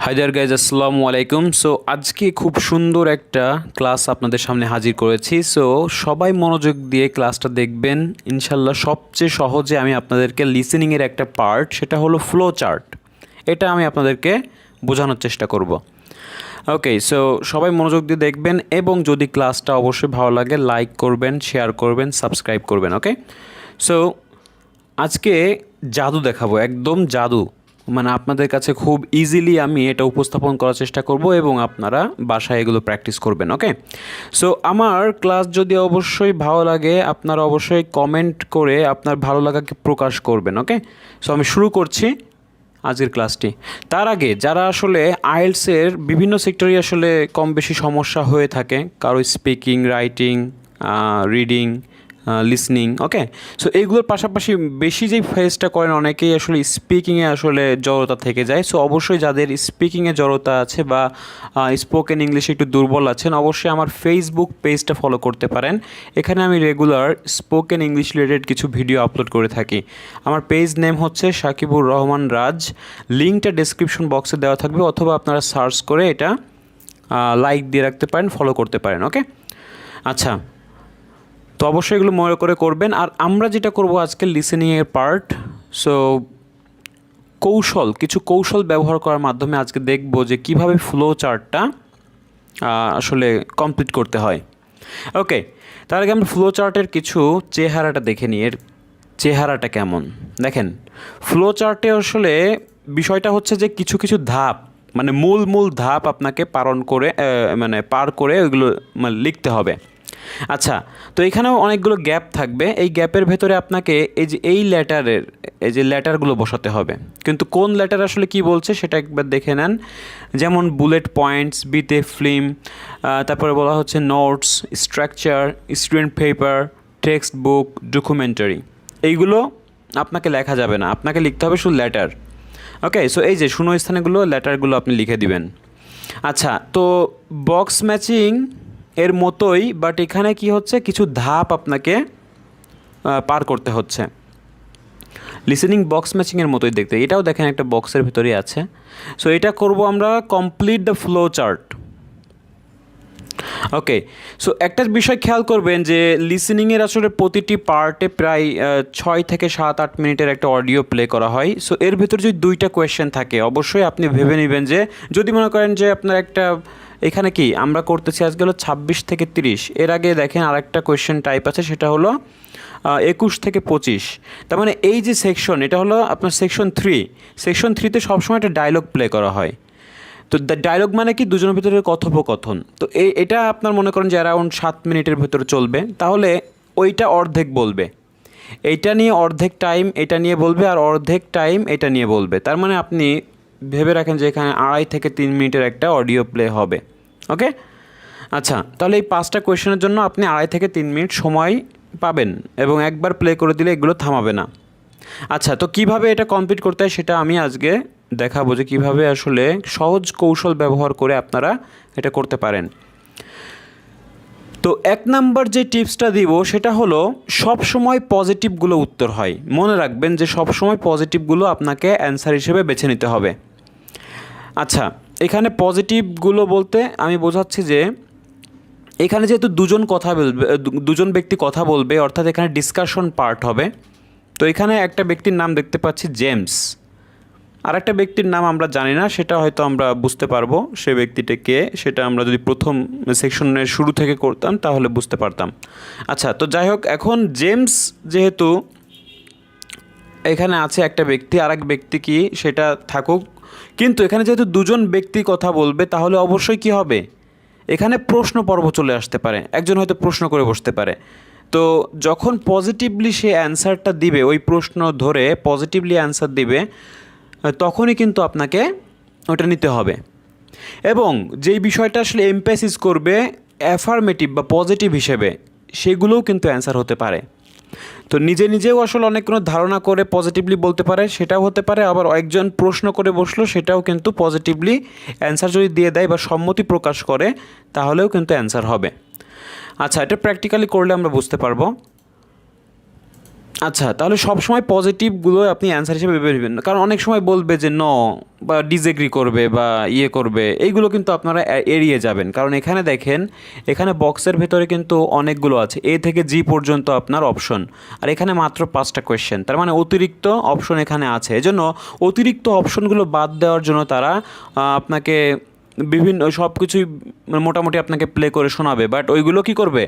Hi there guys, আসসালামু আলাইকুম। So আজকে খুব সুন্দর একটা ক্লাস আপনাদের সামনে হাজির করেছি। সো সবাই মনোযোগ দিয়ে ক্লাসটা দেখবেন। ইনশাল্লাহ সবচেয়ে সহজে আমি আপনাদেরকে লিসেনিংয়ের একটা পার্ট, সেটা হলো ফ্লো চার্ট, এটা আমি আপনাদেরকে বোঝানোর চেষ্টা করব। ওকে, সো সবাই মনোযোগ দিয়ে দেখবেন এবং যদি ক্লাসটা অবশ্যই ভালো লাগে লাইক করবেন, শেয়ার করবেন, সাবস্ক্রাইব করবেন। ওকে, সো আজকে জাদু দেখাবো, একদম জাদু। মানে আপনাদের কাছে খুব ইজিলি আমি এটা উপস্থাপন করার চেষ্টা করব এবং আপনারা বাসায় এগুলো প্র্যাকটিস করবেন। ওকে, সো আমার ক্লাস যদি অবশ্যই ভালো লাগে আপনারা অবশ্যই কমেন্ট করে আপনার ভালো লাগাকে প্রকাশ করবেন। ওকে, সো আমি শুরু করছি আজকের ক্লাসটি। তার আগে যারা আসলে আইএলটিএসের বিভিন্ন সেক্টরে আসলে কম বেশি সমস্যা হয়ে থাকে, কারো স্পিকিং, রাইটিং, রিডিং, লিসনিং, ওকে, সো এইগুলোর পাশাপাশি বেশি যেই ফেসটা করেন অনেকেই আসলে স্পিকিংয়ে আসলে জড়তা থেকে যায়। সো অবশ্যই যাদের স্পিকিংয়ে জড়তা আছে বা স্পোকেন ইংলিশে একটু দুর্বল আছেন, অবশ্যই আমার ফেসবুক পেজটা ফলো করতে পারেন। এখানে আমি রেগুলার স্পোকেন ইংলিশ রিলেটেড কিছু ভিডিও আপলোড করে থাকি। আমার পেজ নেম হচ্ছে সাকিবুর রহমান রাজ। লিঙ্কটা ডেসক্রিপশন বক্সে দেওয়া থাকবে, অথবা আপনারা সার্চ করে এটা লাইক দিয়ে রাখতে পারেন, ফলো করতে পারেন। ওকে, আচ্ছা, তো অবশ্যই এগুলো মনে করে করবেন। আর আমরা যেটা করব আজকে লিসেনিংয়ের পার্ট, সো কিছু কৌশল ব্যবহার করার মাধ্যমে আজকে দেখব যে কিভাবে ফ্লো চার্টটা আসলে কমপ্লিট করতে হয়। ওকে, তার আগে আমরা ফ্লো চার্টের কিছু চেহারাটা দেখে নিই, এর চেহারাটা কেমন। দেখেন, ফ্লো চার্টে আসলে বিষয়টা হচ্ছে যে কিছু কিছু ধাপ, মানে মূল ধাপ আপনাকে পার করে ওইগুলো মানে লিখতে হবে। আচ্ছা, তো এখানেও অনেকগুলো গ্যাপ থাকবে। এই গ্যাপের ভেতরে আপনাকে এই যে লেটারগুলো বসাতে হবে। কিন্তু কোন লেটার আসলে কি বলছে সেটা একবার দেখে নেন। যেমন বুলেট পয়েন্টস, বিতে ফিল্ম, তারপরে বলা হচ্ছে notes, structure, student paper, text book, documentary. এইগুলো আপনাকে লেখা যাবে না, আপনাকে লিখতে হবে শুধু লেটার। ওকে, সো এই যে শূন্যস্থানগুলো লেটারগুলো আপনি লিখে দিবেন। আচ্ছা, তো বক্স ম্যাচিং এর মতোই, বাট এখানে কি হচ্ছে, কিছু ধাপ আপনাকে পার করতে হচ্ছে। লিসেনিং বক্স ম্যাচিংয়ের মতোই দেখতে, এটাও দেখেন একটা বক্সের ভিতরেই আছে। সো এটা করব আমরা complete the flow chart. Okay, so একটা বিষয় খেয়াল করবেন যে লিসেনিংয়ের আসলে প্রতিটি পার্টে প্রায় 6 থেকে 7-8 মিনিটের একটা অডিও প্লে করা হয়। সো এর ভিতরে যদি 2টা কোয়েশ্চেন থাকে, অবশ্যই আপনি ভেবে নেবেন যে যদি মনে করেন যে আপনার একটা, এখানে কি আমরা করতেছি আজকে হলো 26 থেকে 30, এর আগে দেখেন আরেকটা কোয়েশ্চেন টাইপ আছে, সেটা হলো 21 থেকে 25। তার মানে এই যে সেকশন, এটা হলো আপনার সেকশন 3। সেকশন 3তে সবসময় একটা ডায়লগ প্লে করা হয়। তো ডায়লগ মানে কি, দুজনের ভিতরে কথোপকথন। তো এটা আপনার মনে করেন যে অ্যারাউন্ড 7 মিনিটের ভিতরে চলবে, তাহলে ওইটা অর্ধেক বলবে, এইটা নিয়ে অর্ধেক টাইম এটা নিয়ে বলবে, আর অর্ধেক টাইম এটা নিয়ে বলবে। তার মানে আপনি ভেবে রাখেন যে এখানে 2.5 থেকে 3 মিনিটের একটা অডিও প্লে হবে। ওকে, আচ্ছা, তাহলে এই 5টা কোয়েশ্চেনের জন্য আপনি 2.5 থেকে 3 মিনিট সময় পাবেন এবং একবার প্লে করে দিলে এগুলো থামাবে না। আচ্ছা, তো কিভাবে এটা কমপ্লিট করতে হয় সেটা আমি আজকে দেখাবো, যে কীভাবে আসলে সহজ কৌশল ব্যবহার করে আপনারা এটা করতে পারেন। তো 1 নাম্বার যে টিপসটা দিব সেটা হলো, সব সময় পজিটিভগুলো উত্তর হয়। মনে রাখবেন যে সব সময় পজিটিভগুলো আপনাকে অ্যান্সার হিসেবে বেছে নিতে হবে। আচ্ছা, এখানে পজিটিভগুলো বলতে আমি বোঝাচ্ছি যে এখানে যেহেতু দুজন ব্যক্তি কথা বলবে, অর্থাৎ এখানে ডিসকাশন পার্ট হবে। তো এখানে একটা ব্যক্তির নাম দেখতে পাচ্ছি জেমস, আর একটা ব্যক্তির নাম আমরা জানি না, সেটা হয়তো আমরা বুঝতে পারবো সে ব্যক্তিটা কে, সেটা আমরা যদি প্রথম সেকশনের শুরু থেকে করতাম তাহলে বুঝতে পারতাম। আচ্ছা, তো যাই হোক, এখন জেমস যেহেতু এখানে আছে একটা ব্যক্তি, আর এক ব্যক্তি কি সেটা থাকুক, কিন্তু এখানে যেহেতু দুজন ব্যক্তি কথা বলবে, তাহলে অবশ্যই কি হবে, এখানে প্রশ্ন পর্ব চলে আসতে পারে, একজন হয়তো প্রশ্ন করে বসতে পারে। তো যখন পজিটিভলি সে অ্যান্সারটা দিবে, ওই প্রশ্ন ধরে পজিটিভলি অ্যান্সার দিবে, তখনই কিন্তু আপনাকে ওটা নিতে হবে। এবং যেই বিষয়টা আসলে এমপ্যাসিস করবে অ্যাফার্মেটিভ বা পজিটিভ হিসেবে, সেগুলোও কিন্তু অ্যান্সার হতে পারে। তো নিজেও আসলে অনেক কোনো ধারণা করে পজিটিভলি বলতে পারে, সেটাও হতে পারে। আবার একজন প্রশ্ন করে বসলো, সেটাও কিন্তু পজিটিভলি অ্যান্সার যদি দিয়ে দেয় বা সম্মতি প্রকাশ করে, তাহলেও কিন্তু অ্যান্সার হবে। আচ্ছা, এটা প্র্যাকটিক্যালি করলে আমরা বুঝতে পারবো। আচ্ছা, তাহলে সবসময় পজিটিভগুলো আপনি অ্যান্সার হিসেবে ভেবে নেবেন, কারণ অনেক সময় বলবে যে ন বা ডিসএগ্রি করবে বা ইয়ে করবে, এইগুলো কিন্তু আপনারা এড়িয়ে যাবেন। কারণ এখানে দেখেন, এখানে বক্সের ভেতরে কিন্তু অনেকগুলো আছে, এ থেকে জি পর্যন্ত আপনার অপশন, আর এখানে মাত্র 5টা কোয়েশ্চেন, তার মানে অতিরিক্ত অপশন এখানে আছে। এজন্য অতিরিক্ত অপশনগুলো বাদ দেওয়ার জন্য তারা আপনাকে বিভিন্ন সব কিছুই মোটামুটি আপনাকে প্লে করে শোনাবে, বাট ওইগুলো কী করবে,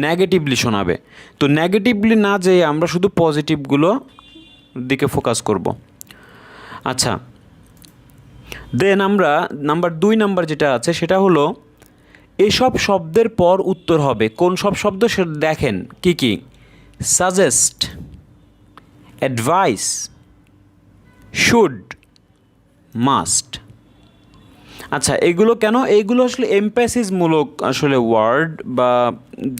নেগেটিভলি শোনাবে। তো নেগেটিভলি না যেয়ে আমরা শুধু পজিটিভগুলো দিকে ফোকাস করব। আচ্ছা, দেন আমরা নাম্বার 2 নাম্বার যেটা আছে সেটা হলো এসব শব্দের পর উত্তর হবে। কোন সব শব্দ সেটা দেখেন কি কি: সাজেস্ট, অ্যাডভাইস, শুড, মাস্ট। আচ্ছা, এগুলো কেন? এইগুলো আসলে এমপ্যাসিসমূলক আসলে ওয়ার্ড, বা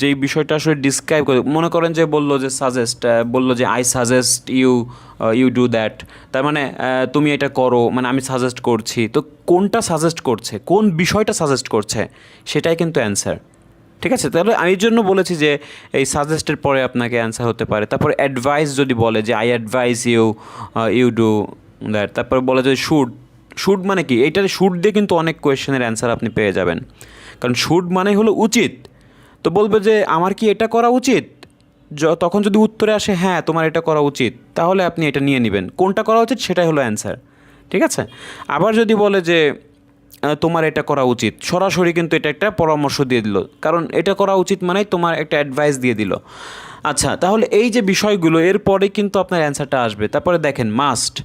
যেই বিষয়টা আসলে ডিসক্রাইব করে। মনে করেন যে বললো যে সাজেস্ট, বললো যে I suggest you you do that, তার মানে তুমি এটা করো, মানে আমি সাজেস্ট করছি। তো কোনটা সাজেস্ট করছে, কোন বিষয়টা সাজেস্ট করছে, সেটাই কিন্তু অ্যান্সার। ঠিক আছে, তাহলে আমি এই জন্য বলেছি যে এই সাজেস্টের পরে আপনাকে অ্যান্সার হতে পারে। তারপরে অ্যাডভাইস যদি বলে যে I advise you you do that, তারপরে বলে যে শুড, শুড মানে কি, এইটার শুড দিয়ে কিন্তু অনেক কোয়েশ্চেনের অ্যান্সার আপনি পেয়ে যাবেন। কারণ শুড মানে হলো উচিত, তো বলবে যে আমার কি এটা করা উচিত, তখন যদি উত্তরে আসে হ্যাঁ তোমার এটা করা উচিত, তাহলে আপনি এটা নিয়ে নেবেন, কোনটা করা উচিত সেটাই হলো অ্যান্সার। ঠিক আছে, আবার যদি বলে যে তোমার এটা করা উচিত, সরাসরি কিন্তু এটা একটা পরামর্শ দিয়ে দিল, কারণ এটা করা উচিত মানেই তোমার একটা অ্যাডভাইস দিয়ে দিল। আচ্ছা, তাহলে এই যে বিষয়গুলো, এরপরে কিন্তু আপনার অ্যান্সারটা আসবে। তারপরে দেখেন মাস্ট,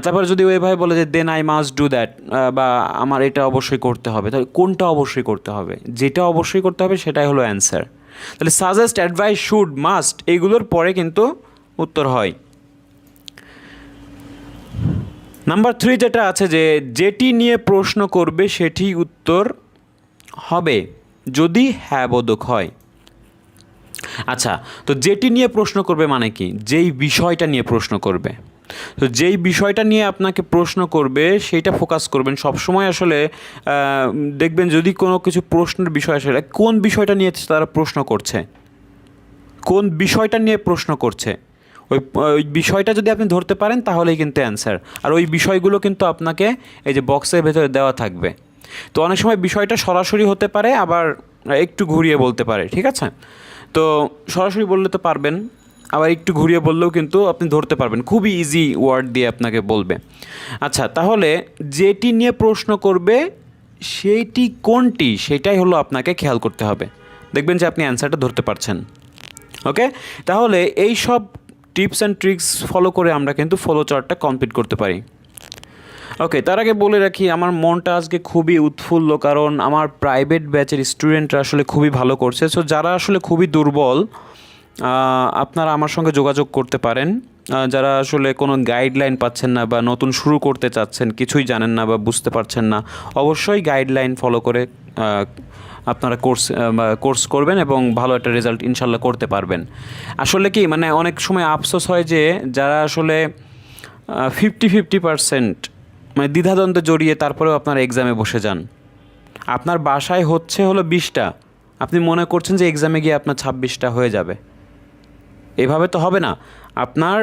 তারপরে যদি ওইভাবে বলে যে then I must do that, বা আমার এটা অবশ্যই করতে হবে, তাহলে কোনটা অবশ্যই করতে হবে, যেটা অবশ্যই করতে হবে সেটাই হলো অ্যান্সার। তাহলে সাজেস্ট, অ্যাডভাইস, শুড, মাস্ট এইগুলোর পরে কিন্তু উত্তর হয়। নাম্বার 3 যেটা আছে যে যেটি নিয়ে প্রশ্ন করবে সেটি উত্তর হবে যদি হ্যাঁ বোধক হয়। আচ্ছা, তো যেটি নিয়ে প্রশ্ন করবে মানে কি, যেই বিষয়টা নিয়ে প্রশ্ন করবে। তো যেই বিষয়টা নিয়ে আপনাকে প্রশ্ন করবে সেইটা ফোকাস করবেন সবসময়। আসলে দেখবেন যদি কোনো কিছু প্রশ্নের বিষয় আসলে কোন বিষয়টা নিয়ে তারা প্রশ্ন করছে, কোন বিষয়টা নিয়ে প্রশ্ন করছে, ওই ওই বিষয়টা যদি আপনি ধরতে পারেন তাহলেই কিন্তু অ্যান্সার। আর ওই বিষয়গুলো কিন্তু আপনাকে এই যে বক্সের ভেতরে দেওয়া থাকবে। তো অনেক সময় বিষয়টা সরাসরি হতে পারে, আবার একটু ঘুরিয়ে বলতে পারে। ঠিক আছে, তো সরাসরি বললে তো পারবেন, আবার একটু ঘুরিয়ে বললেও কিন্তু আপনি ধরতে পারবেন, খুবই ইজি ওয়ার্ড দিয়ে আপনাকে বলবে। আচ্ছা, তাহলে যেটি নিয়ে প্রশ্ন করবে সেইটি কোনটি, সেটাই হলো আপনাকে খেয়াল করতে হবে। দেখবেন যে আপনি অ্যান্সারটা ধরতে পারছেন। ওকে, তাহলে এই সব টিপস অ্যান্ড ট্রিক্স ফলো করে আমরা কিন্তু ফলো চার্টটা কমপ্লিট করতে পারি। ওকে, তার আগে বলে রাখি আমার মনটা আজকে খুবই উৎফুল্ল, কারণ আমার প্রাইভেট ব্যাচের স্টুডেন্টরা আসলে খুবই ভালো করছে। সো যারা আসলে খুবই দুর্বল, আপনারা আমার সঙ্গে যোগাযোগ করতে পারেন। যারা আসলে কোনো গাইডলাইন পাচ্ছেন না বা নতুন শুরু করতে চাচ্ছেন, কিছুই জানেন না বা বুঝতে পারছেন না, অবশ্যই গাইডলাইন ফলো করে আপনারা কোর্স করবেন এবং ভালো একটা রেজাল্ট ইনশাল্লাহ করতে পারবেন। আসলে কি মানে অনেক সময় আফসোস হয় যে যারা আসলে 50-50% মানে দ্বিধাদ্বন্দ্বে জড়িয়ে তারপরেও আপনারা এক্সামে বসে যান। আপনার বাসায় হলো 20টা, আপনি মনে করছেন যে এক্সামে গিয়ে আপনার 26টা হয়ে যাবে। এভাবে তো হবে না। আপনার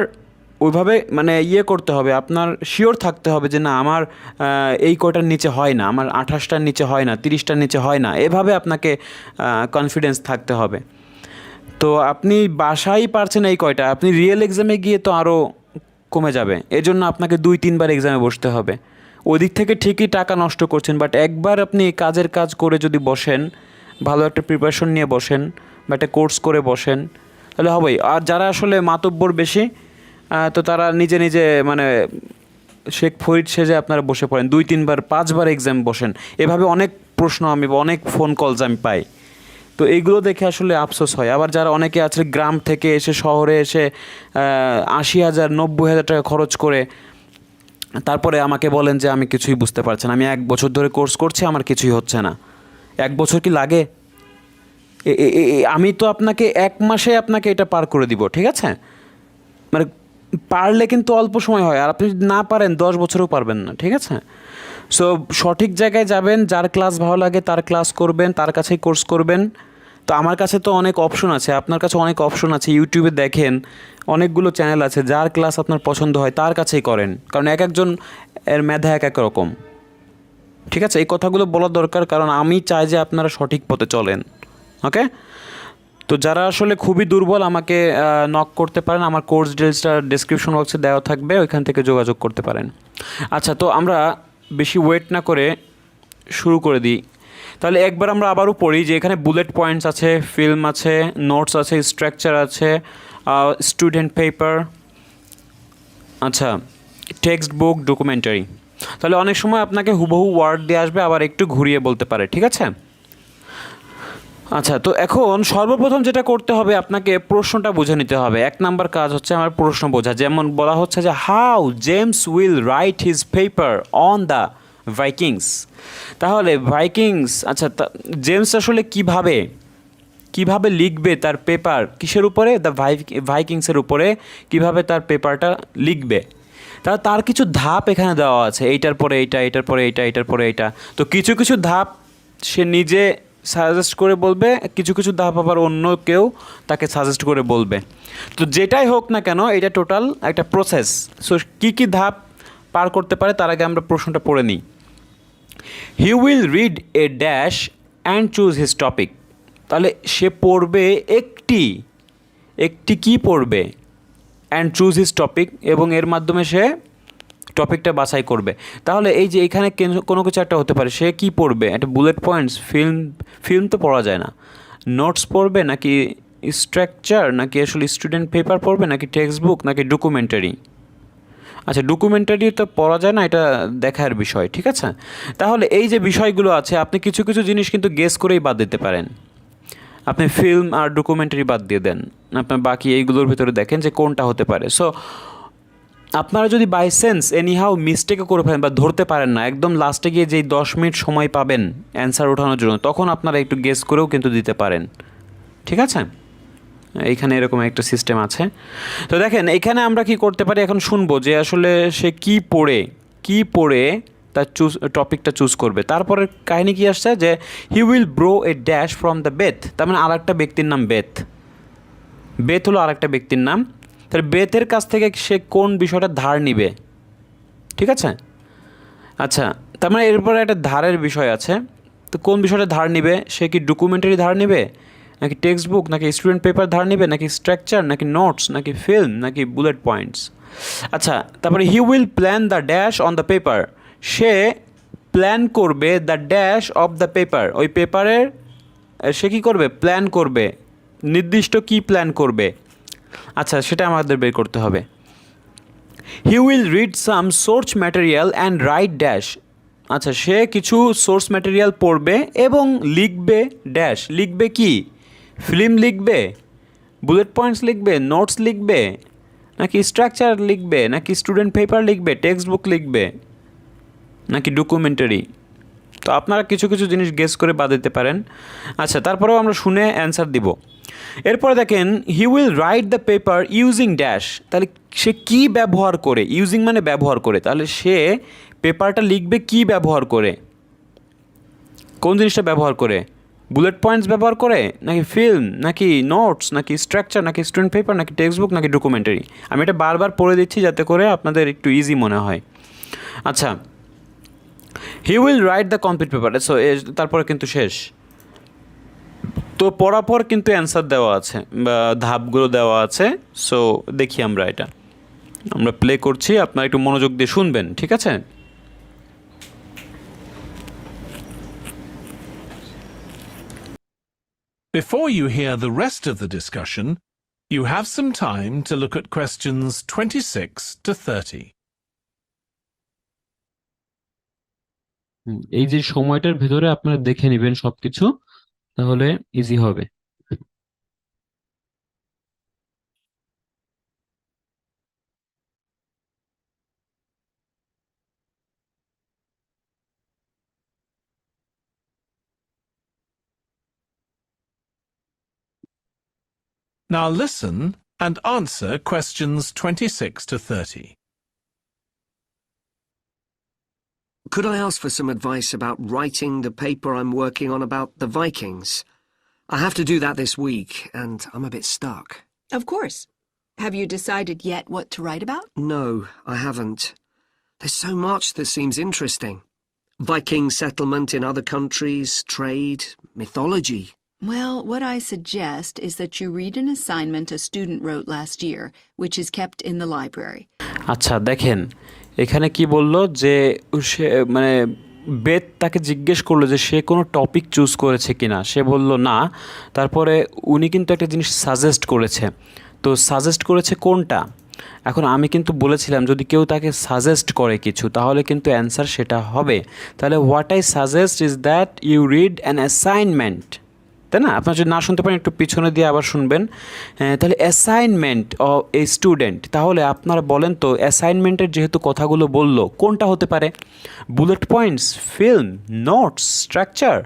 ওইভাবে মানে করতে হবে, আপনার শিওর থাকতে হবে যে না আমার এই কয়টার নিচে হয় না, আমার 28টার নিচে হয় না, 30টার নিচে হয় না, এভাবে আপনাকে কনফিডেন্স থাকতে হবে। তো আপনি বাসায় পারছেন এই কয়টা, আপনি রিয়েল এক্সামে গিয়ে তো আরও কমে যাবে। এজন্য আপনাকে 2-3বার এক্সামে বসতে হবে। ওই দিক থেকে ঠিকই টাকা নষ্ট করছেন, বাট একবার আপনি কাজের কাজ করে যদি বসেন, ভালো একটা প্রিপারেশন নিয়ে বসেন বা একটা কোর্স করে বসেন, তাহলে হবেই। আর যারা আসলে মাতব্বর বেশি, তো তারা নিজে নিজে মানে শেখ ফরিদ সেজে আপনারা বসে পড়েন, 2-3বার 5বার এক্সাম বসেন। এভাবে অনেক প্রশ্ন আমি বা অনেক ফোন কলস আমি পাই। তো এইগুলো দেখে আসলে আফসোস হয়। আবার যারা অনেকে আছে গ্রাম থেকে এসে শহরে এসে 80,000 90,000 টাকা খরচ করে তারপরে আমাকে বলেন যে আমি কিছুই বুঝতে পারছি না, আমি 1 বছর ধরে কোর্স করছি, আমার কিছুই হচ্ছে না। 1 বছর কি লাগে? আমি তো আপনাকে 1 মাসে আপনাকে এটা পার করে দিব। ঠিক আছে, মানে পারলে কিন্তু অল্প সময় হয়, আর আপনি যদি না পারেন 10 বছরেও পারবেন না। ঠিক আছে, সো সঠিক জায়গায় যাবেন, যার ক্লাস ভালো লাগে তার ক্লাস করবেন, তার কাছেই কোর্স করবেন, তো আমার কাছে তো অনেক অপশন আছে, আপনার কাছে অনেক অপশন আছে, ইউটিউবে দেখেন অনেকগুলো চ্যানেল আছে, যার ক্লাস আপনার পছন্দ হয় তার কাছেই করেন, কারণ এক একজন এর মেধা এক এক রকম। ঠিক আছে, এই কথাগুলো বলা দরকার, কারণ আমি চাই যে আপনারা সঠিক পথে চলেন। ওকে, তো যারা আসলে খুবই দুর্বল আমাকে নক করতে পারেন, আমার কোর্স ডিটেলসটা ডেসক্রিপশন বক্সে দেওয়া থাকবে, ওইখান থেকে যোগাযোগ করতে পারেন। আচ্ছা, তো আমরা বেশি ওয়েট না করে শুরু করে দিই। তাহলে একবার আমরা আবারও পড়ি যে এখানে বুলেট পয়েন্টস আছে, ফিল্ম আছে, নোটস আছে, স্ট্রাকচার আছে, স্টুডেন্ট পেপার, আচ্ছা, টেক্সট বুক, ডকুমেন্টারি। তাহলে অনেক সময় আপনাকে হুবহু ওয়ার্ড দিয়ে আসবে, আবার একটু ঘুরিয়ে বলতে পারে। ঠিক আছে, আচ্ছা, তো এখন সর্বপ্রথম যেটা করতে হবে, আপনাকে প্রশ্নটা বুঝে নিতে হবে। এক নাম্বার কাজ হচ্ছে আমার প্রশ্ন বোঝা। যেমন বলা হচ্ছে যে how James will write his paper on the Vikings. তাহলে ভাইকিংস, আচ্ছা, জেমস আসলে কিভাবে লিখবে তার পেপার, কিসের উপরে? দ্য ভাইকিংসের উপরে কিভাবে তার পেপারটা লিখবে। তার কিছু ধাপ এখানে দেওয়া আছে, এইটার পরে এইটা, এইটার পরে এইটা, এইটার পরে এইটা। তো কিছু কিছু ধাপ সে নিজে সাজেস্ট করে বলবে, কিছু কিছু ধাপ আবার অন্য কেউ তাকে সাজেস্ট করে বলবে। তো যেটাই হোক না কেন, এটা টোটাল একটা প্রসেস। সো কী কী ধাপ পার করতে পারে তার আগে আমরা প্রশ্নটা পড়ে নিই। He will read a dash and choose his topic. তাহলে সে পড়বে একটি কি পড়বে? অ্যান্ড চুজ হিজ টপিক, এবং এর মাধ্যমে সে টপিকটা বাছাই করবে। তাহলে এই যে এখানে কোনো কিছু একটা হতে পারে, সে কি পড়বে? একটা বুলেট পয়েন্টস, ফিল্ম তো পড়া যায় না। নোটস পড়বে, নাকি স্ট্রাকচার, নাকি আসলে স্টুডেন্ট পেপার পড়বে, নাকি টেক্সট বুক, নাকি ডকুমেন্টারি? আচ্ছা, ডকুমেন্টারি তো পড়া যায় না, এটা দেখার বিষয়। ঠিক আছে, তাহলে এই যে বিষয়গুলো আছে, আপনি কিছু কিছু জিনিস কিন্তু গেস করেই বাদ দিতে পারেন। আপনি ফিল্ম আর ডকুমেন্টারি বাদ দিয়ে দেন, আপনার বাকি এইগুলোর ভিতরে দেখেন যে কোনটা হতে পারে। সো আপনারা যদি বাই সেন্স এনিহাও মিস্টেকও করে ফেলেন বা ধরতে পারেন না, একদম লাস্টে গিয়ে যেই 10 মিনিট সময় পাবেন অ্যান্সার ওঠানোর জন্য, তখন আপনারা একটু গেস করেও কিন্তু দিতে পারেন। ঠিক আছে, এইখানে এরকম একটা সিস্টেম আছে। তো দেখেন এখানে আমরা কি করতে পারি, এখন শুনবো যে আসলে সে কি পড়ে তার টপিকটা চুজ করবে। তারপরে কাহিনী কি আসছে যে হি will bro a dash from the bathe. তার মানে আর একটা ব্যক্তির নাম বেথ হলো আর একটা ব্যক্তির নাম। তাহলে বেথের কাছ থেকে সে কোন বিষয়টা ধার নিবে। ঠিক আছে, আচ্ছা, তার মানে এরপরে একটা ধারের বিষয় আছে। তো কোন বিষয়টা ধার নিবে? সে কি ডকুমেন্টারি ধার নিবে, নাকি টেক্সট বুক, নাকি স্টুডেন্ট পেপার ধার নিবে, নাকি স্ট্রাকচার, নাকি নোটস, নাকি ফিল্ম, নাকি বুলেট পয়েন্টস? আচ্ছা, তারপরে he will plan the dash on the paper. সে প্ল্যান করবে the dash of the paper. ওই পেপারের সে কী করবে? প্ল্যান করবে। নির্দিষ্ট কি প্ল্যান করবে? আচ্ছা, সেটা আমাদের বের করতে হবে। He will read some source material and write dash. আচ্ছা, সে কিছু সোর্স ম্যাটেরিয়াল পড়বে এবং লিখবে ড্যাশ। লিখবে কি? ফিল্ম লিখবে, বুলেট পয়েন্টস লিখবে, নোটস লিখবে, নাকি স্ট্রাকচার লিখবে, নাকি স্টুডেন্ট পেপার লিখবে, টেক্সট বুক লিখবে, নাকি ডকুমেন্টারি? তো আপনারা কিছু কিছু জিনিস গেস করে বাদ দিতে পারেন। আচ্ছা, তারপরেও আমরা শুনে অ্যান্সার দিব। এরপরে দেখেন he will write the paper using dash. তাহলে সে কি ব্যবহার করে? ইউজিং মানে ব্যবহার করে। তাহলে সে পেপারটা লিখবে কি ব্যবহার করে? কোন জিনিসটা ব্যবহার করে? বুলেট পয়েন্টস ব্যবহার করে, নাকি ফিল্ম, নাকি নোটস, নাকি স্ট্রাকচার, নাকি স্টুডেন্ট পেপার, নাকি টেক্সট বুক, নাকি ডকুমেন্টারি? আমি এটা বারবার পড়ে দিচ্ছি যাতে করে আপনাদের একটু ইজি মনে হয়। আচ্ছা, হি will write the complete paper. So তারপরে কিন্তু শেষ। তো পরাপর কিন্তু অ্যান্সার দেওয়া আছে বা ধাপগুলো দেওয়া আছে। সো দেখি আমরা প্লে করছি, আপনারা একটু মনোযোগ দিয়ে শুনবেন। ঠিক আছে, Before you hear the rest of the discussion, you have some time to look at questions 26 to 30. এই যে সময়টার ভিতরে আপনারা দেখে নেবেন সবকিছু, তাহলে ইজি হবে। Now listen and answer questions 26 to 30. Could I ask for some advice about writing the paper I'm working on about the Vikings? I have to do that this week, and I'm a bit stuck. Of course. Have you decided yet what to write about? No, I haven't. There's so much that seems interesting. Viking settlement in other countries, trade, mythology. Well, what I suggest is that you read an assignment a student wrote last year, which is kept in the library. আচ্ছা দেখেন এখানে কি বললো যে সে মানে বেদ তাকে জিজ্ঞেস করলো যে সে কোনো টপিক চুজ করেছে কিনা, সে বলল না। তারপরে উনি কিন্তু একটা জিনিস সাজেস্ট করেছে, তো সাজেস্ট করেছে কোনটা? এখন আমি কিন্তু বলেছিলাম যদি কেউ তাকে সাজেস্ট করে কিছু তাহলে কিন্তু অ্যান্সার সেটা হবে। তাহলে what I suggest is that you read an assignment, তাই না? আপনার যদি না শুনতে পারেন একটু পিছনে দিয়ে আবার শুনবেন। তাহলে অ্যাসাইনমেন্ট অফ এ স্টুডেন্ট, তাহলে আপনারা বলেন তো অ্যাসাইনমেন্টের যেহেতু কথাগুলো বললো কোনটা হতে পারে? Bullet points, film, notes, structure,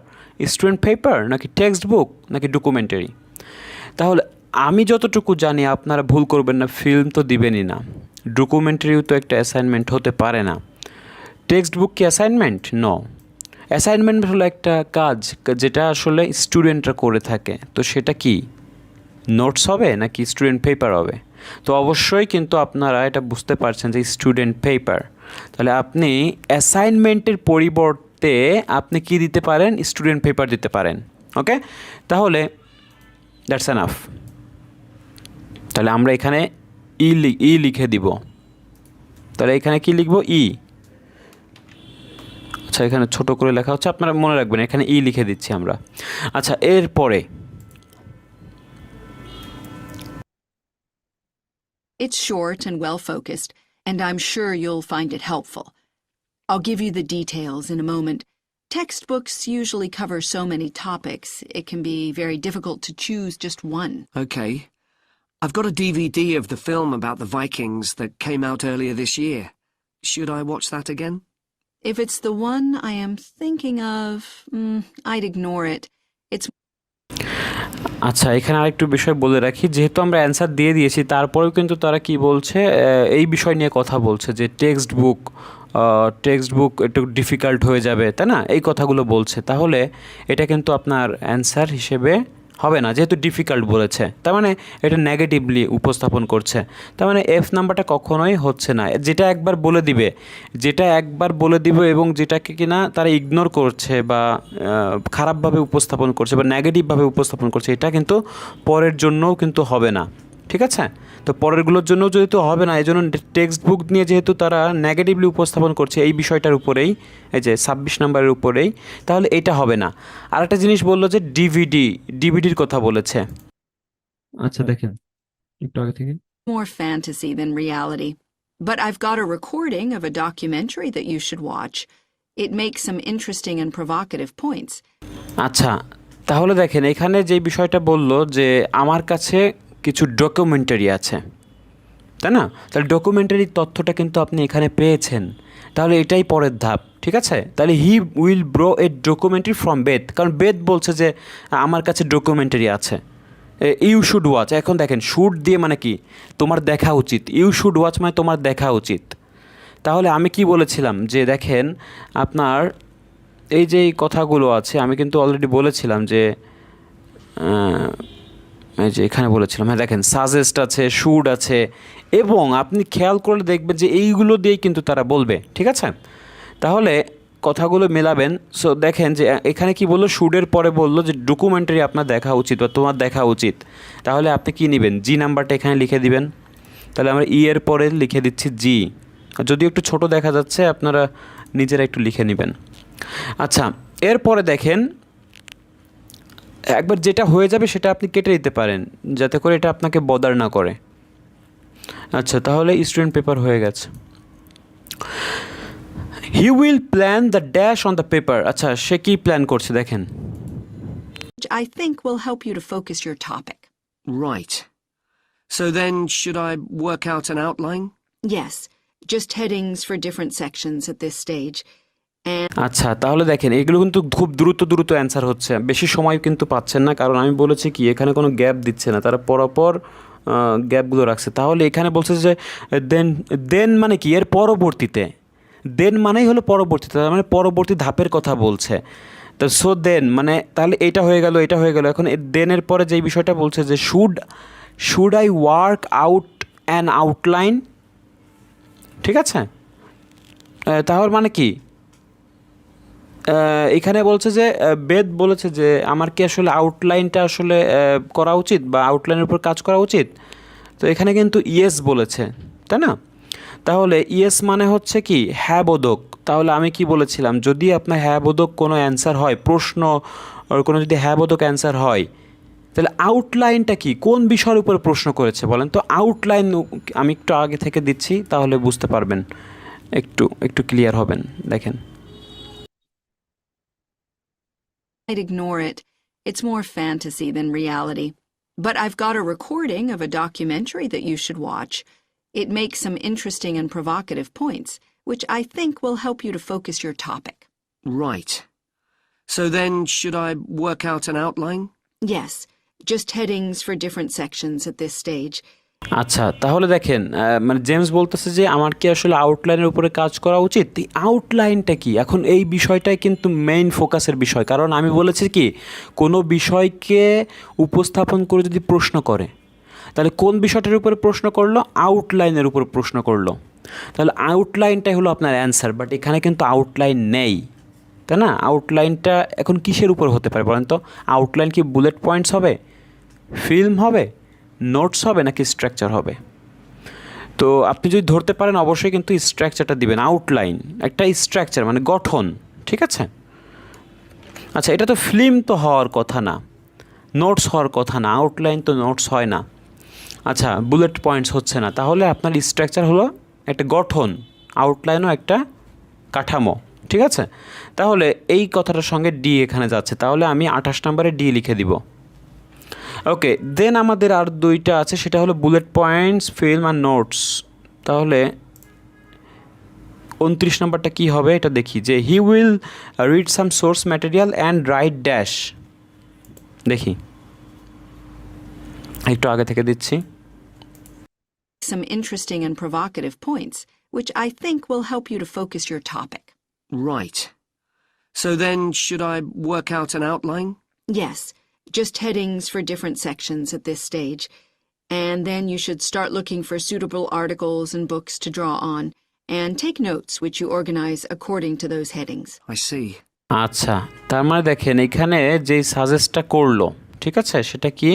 student paper, নাকি টেক্সট বুক, নাকি ডকুমেন্টারি? তাহলে আমি যতটুকু জানি আপনারা ভুল করবেন না, ফিল্ম তো দিবেনই না, ডকুমেন্টারিও তো একটা অ্যাসাইনমেন্ট হতে পারে না। টেক্সট বুক কি অ্যাসাইনমেন্ট? নো। অ্যাসাইনমেন্ট হলো একটা কাজ যেটা আসলে স্টুডেন্টরা করে থাকে, তো সেটা কি নোটস হবে নাকি স্টুডেন্ট পেপার হবে? তো অবশ্যই কিন্তু আপনারা এটা বুঝতে পারছেন যে স্টুডেন্ট পেপার। তাহলে আপনি অ্যাসাইনমেন্টের পরিবর্তে আপনি কি দিতে পারেন? স্টুডেন্ট পেপার দিতে পারেন। ওকে, তাহলে দ্যাটস এনাফ। তাহলে আমরা এখানে ই লিখে দিব। তাহলে এখানে কি লিখব? ই। আচ্ছা এখানে ছোট করে লেখা হচ্ছে, আপনারা মনে রাখবেন এখানে ই লিখে দিচ্ছি আমরা। আচ্ছা এরপরে It's short and well-focused, and I'm sure you'll find it helpful. I'll give you the details in a moment. Textbooks usually cover so many topics, it can be very difficult to choose just one. Okay. I've got a DVD of the film about the Vikings that came out earlier this year. Should I watch that again? If it's the one I am thinking of, I'd ignore it. It's আচ্ছা এখানে আরেকটু বিষয় বলে রাখি, যেহেতু আমরা answer দিয়ে দিয়েছি তারপরেও কিন্তু তারা কি বলছে এই বিষয় নিয়ে কথা বলছে যে টেক্সট বুক একটু ডিফিকাল্ট হয়ে যাবে, তাই না? এই কথাগুলো বলছে। তাহলে এটা কিন্তু আপনার অ্যান্সার হিসেবে হবে না, যেহেতু ডিফিকাল্ট বলেছে, তার মানে এটা নেগেটিভলি উপস্থাপন করছে। তার মানে এফ নাম্বারটা কখনোই হচ্ছে না। যেটা একবার বলে দিবে এবং যেটাকে কিনা তারা ইগনোর করছে বা খারাপভাবে উপস্থাপন করছে বা নেগেটিভভাবে উপস্থাপন করছে, এটা কিন্তু পরের জন্যও কিন্তু হবে না, ঠিক আছে? তো পরেরগুলোর জন্য যেহেতু হবে না, এই জন্য টেক্সট বুক নিয়ে যেহেতু তারা নেগেটিভলি উপস্থাপন করছে এই বিষয়টার উপরেই, এই যে 26 নম্বরের উপরেই, তাহলে এটা হবে না। আর একটা জিনিস বললো যে ডিভিডির কথা বলেছে। আচ্ছা দেখেন একটু আগে থেকে more fantasy than reality. But I've got a recording of a documentary that you should watch. It makes some interesting and provocative points. আচ্ছা তাহলে দেখেন এখানে যে বিষয়টা বললো যে আমার কাছে কিছু ডকুমেন্টারি আছে, তাই না? তাহলে ডকুমেন্টারির তথ্যটা কিন্তু আপনি এখানে পেয়েছেন, তাহলে এটাই পরের ধাপ, ঠিক আছে? তাহলে he will bro a documentary from Veda, কারণ বেদ বলছে যে আমার কাছে ডকুমেন্টারি আছে। ইউ শুড ওয়াচ, এখন দেখেন শুড দিয়ে মানে কি তোমার দেখা উচিত, ইউ শুড ওয়াচ মানে তোমার দেখা উচিত। তাহলে আমি কি বলেছিলাম যে দেখেন আপনার এই যে কথাগুলো আছে আমি কিন্তু অলরেডি বলেছিলাম যে এই যে এখানে বলেছিলাম, হ্যাঁ দেখেন সাজেস্ট আছে, শুড আছে, এবং আপনি খেয়াল করে দেখবেন যে এইগুলো দিয়েই কিন্তু তারা বলবে, ঠিক আছে? তাহলে কথাগুলো মেলাবেন। সো দেখেন যে এখানে কি বললো, শুডের পরে বললো যে ডকুমেন্টারি আপনার দেখা উচিত বা তোমার দেখা উচিত। তাহলে আপনি কি নেবেন? জি নাম্বারটা এখানে লিখে দিবেন। তাহলে আমরা ই এর পরে লিখে দিচ্ছি জি, যদিও একটু ছোট দেখা যাচ্ছে, আপনারা নিজেরা একটু লিখে নেবেন। আচ্ছা এরপরে দেখেন একবার যেটা হয়ে যাবে সেটা আপনি কেটে দিতে পারেন যাতে করে এটা আপনাকে বদার না করে। আচ্ছা তাহলে স্টুডেন্ট পেপার হয়ে গেছে। হি will plan the dash on the paper, আচ্ছা সে কি প্ল্যান করছে দেখেন। Which I think will help you to focus your topic. Right. So then, should I work out an outline? Yes, just headings for different sections at this stage. আচ্ছা তাহলে দেখেন এগুলো কিন্তু খুব দ্রুত অ্যান্সার হচ্ছে, বেশি সময় কিন্তু পাচ্ছেন না, কারণ আমি বলেছি কি এখানে কোনো গ্যাপ দিচ্ছে না, তারা পরপর গ্যাপগুলো রাখছে। তাহলে এখানে বলছে যে দেন মানে কি এর পরবর্তীতে, দেন মানেই হলো পরবর্তীতে, তার মানে পরবর্তী ধাপের কথা বলছে। তো সো দেন মানে তাহলে এটা হয়ে গেল, এটা হয়ে গেল। এখন দেনের পরে যেই বিষয়টা বলছে যে should I work out an outline, ঠিক আছে? তাহলে মানে কি এখানে বলছে যে বেদ বলেছে যে আমার কি আসলে আউটলাইনটা আসলে করা উচিত বা আউটলাইনের উপর কাজ করা উচিত? তো এখানে কিন্তু ইয়েস বলেছে, তাই না? তাহলে ইয়েস মানে হচ্ছে কি হ্যাঁ বোধক। তাহলে আমি কি বলেছিলাম, যদি আপনার হ্যাঁ বোধক কোনো অ্যান্সার হয়, প্রশ্ন ওর কোনো যদি হ্যাঁ বোধক অ্যান্সার হয়, তাহলে আউটলাইনটা কি, কোন বিষয়ের উপর প্রশ্ন করেছে বলেন তো? আউটলাইন আমি একটু আগে থেকে দিচ্ছি, তাহলে বুঝতে পারবেন, একটু একটু ক্লিয়ার হবেন। দেখেন, I'd ignore it. It's more fantasy than reality. But I've got a recording of a documentary that you should watch. It makes some interesting and provocative points, which I think will help you to focus your topic. Right. So then, should I work out an outline? Yes, just headings for different sections at this stage. আচ্ছা তাহলে দেখেন মানে James বলতেছে যে আমার কি আসলে আউটলাইনের উপরে কাজ করা উচিত। এই আউটলাইনটা কি, এখন এই বিষয়টাই কিন্তু মেইন ফোকাসের বিষয়। কারণ আমি বলেছি কি, কোনো বিষয়কে উপস্থাপন করে যদি প্রশ্ন করে, তাহলে কোন বিষয়টার উপরে প্রশ্ন করলো? আউটলাইনের উপর প্রশ্ন করলো। তাহলে আউটলাইনটাই হলো আপনার অ্যান্সার, বাট এখানে কিন্তু আউটলাইন নেই, তাই না? আউটলাইনটা এখন কিসের উপর হতে পারে বলেন তো? আউটলাইন কি বুলেট পয়েন্টস হবে, ফিল্ম হবে, নোটস হবে, নাকি স্ট্রাকচার হবে? তো আপনি যদি ধরতে পারেন অবশ্যই কিন্তু স্ট্রাকচারটা দিবেন। আউটলাইন একটা স্ট্রাকচার মানে গঠন, ঠিক আছে? আচ্ছা, এটা তো ফিল্ম তো হওয়ার কথা না, নোটস হওয়ার কথা না, আউটলাইন তো নোটস হয় না। আচ্ছা, বুলেট পয়েন্টস হচ্ছে না, তাহলে আপনার স্ট্রাকচার হলো একটা গঠন, আউটলাইনও একটা কাঠামো, ঠিক আছে? তাহলে এই কথাটার সঙ্গে ডি এখানে যাচ্ছে, তাহলে আমি 28 নম্বরে ডি লিখে দিব। ওকে, দেন আমাদের আর দুইটা আছে, সেটা হলো বুলেট পয়েন্টস, ফিল্ম আর নোটস। তাহলে 29 নম্বরটা কী হবে এটা দেখি, যে he will read some source material and write dash. দেখি, একটু আগে থেকে দিচ্ছি। Some interesting and provocative points, which I think will help you to focus your topic. Right. So then, should I work out an outline? Yes, just headings for different sections at this stage. And then you should start looking for suitable articles and books to draw on, and take notes which you organize according to those headings. I see. আচ্ছা, তার মানে দেখেন এখানে যেই সাজেস্টটা করলো, ঠিক আছে, সেটা কি,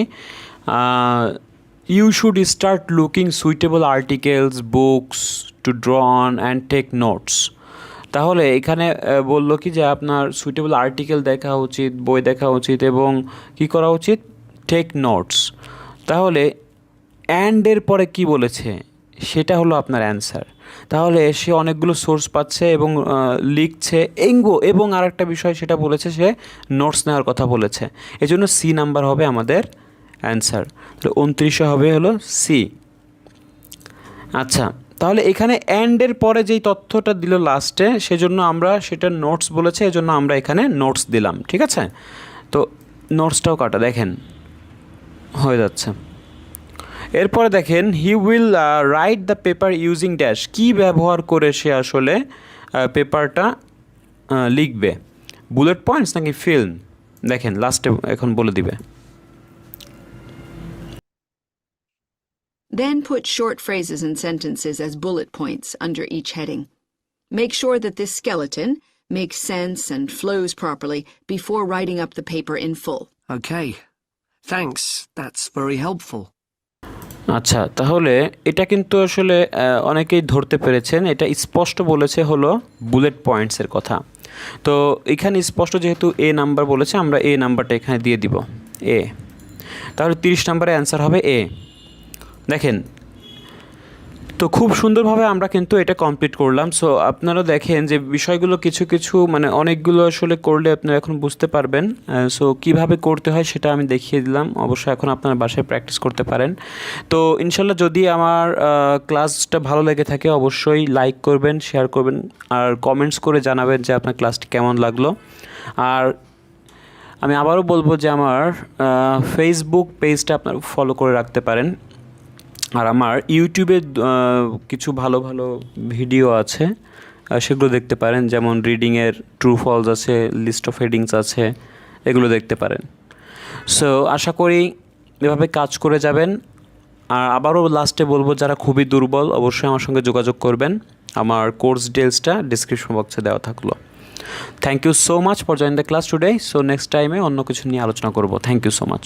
you should start looking suitable articles, books to draw on and take notes. তাহলে এখানে বললো কি যে আপনার সুইটেবল আর্টিকেল দেখা উচিত, বই দেখা উচিত, এবং কি করা উচিত? Take notes. তাহলে অ্যান্ডের পরে কি বলেছে সেটা হলো আপনার অ্যান্সার। তাহলে সে অনেকগুলো সোর্স পাচ্ছে এবং লিখছে, এবং আরেকটা বিষয় সেটা বলেছে, সে নোটস নেওয়ার কথা বলেছে। এজন্য সি নাম্বার হবে আমাদের অ্যান্সার। তাহলে 29 হবে হলো সি। আচ্ছা, তাহলে এখানে অ্যান্ডের পরে যেই তথ্যটা দিল লাস্টে, সেজন্য আমরা সেটা নোটস বলেছে, এজন্য আমরা এখানে নোটস দিলাম, ঠিক আছে? তো নোটসটাও কাটা, দেখেন হয়ে যাচ্ছে। এরপরে দেখেন he will write the paper using dash, কী ব্যবহার করে সে আসলে পেপারটা লিখবে, বুলেট পয়েন্টস নাকি ফিল্ম? দেখেন লাস্টে এখন বলে দিবে। Then put short phrases and sentences as bullet points under each heading. Make sure that this skeleton makes sense and flows properly before writing up the paper in full. Okay. Thanks. That's very helpful. আচ্ছা, তাহলে এটা কিন্তু আসলে অনেকেই ধরতে পেরেছেন, এটা স্পষ্ট বলেছে হলো বুলেট পয়েন্টসের কথা। তো এখানে স্পষ্ট যেহেতু এ নাম্বার বলেছে, আমরা এ নাম্বারটা এখানে দিয়ে দিব, এ। তাহলে 30 নম্বরে অ্যান্সার হবে এ। দেখেন, তো খুব সুন্দরভাবে আমরা কিন্তু এটা কমপ্লিট করলাম। সো আপনারা দেখেন যে বিষয়গুলো কিছু কিছু মানে অনেকগুলো আসলে করলে আপনারা এখন বুঝতে পারবেন। সো কিভাবে করতে হয় সেটা আমি দেখিয়ে দিলাম, অবশ্যই এখন আপনারা বাসায় প্র্যাকটিস করতে পারেন। তো ইনশাল্লাহ যদি আমার ক্লাসটা ভালো লেগে থাকে অবশ্যই লাইক করবেন, শেয়ার করবেন, আর কমেন্টস করে জানাবেন যে আপনার ক্লাসটি কেমন লাগলো। আর আমি আবারও বলবো যে আমার ফেসবুক পেজটা আপনারা ফলো করে রাখতে পারেন, আর আমার ইউটিউবে কিছু ভালো ভালো ভিডিও আছে, সেগুলো দেখতে পারেন, যেমন রিডিংয়ের ট্রু ফলস আছে, লিস্ট অফ হেডিংস আছে, এগুলো দেখতে পারেন। সো আশা করি এভাবে কাজ করে যাবেন। আর আবারও লাস্টে বলবো, যারা খুবই দুর্বল অবশ্যই আমার সঙ্গে যোগাযোগ করবেন। আমার কোর্স ডিটেলসটা ডিসক্রিপশন বক্সে দেওয়া থাকলো। Thank you so much for join the class today. So next টাইমে অন্য কিছু নিয়ে আলোচনা করব। Thank you so much.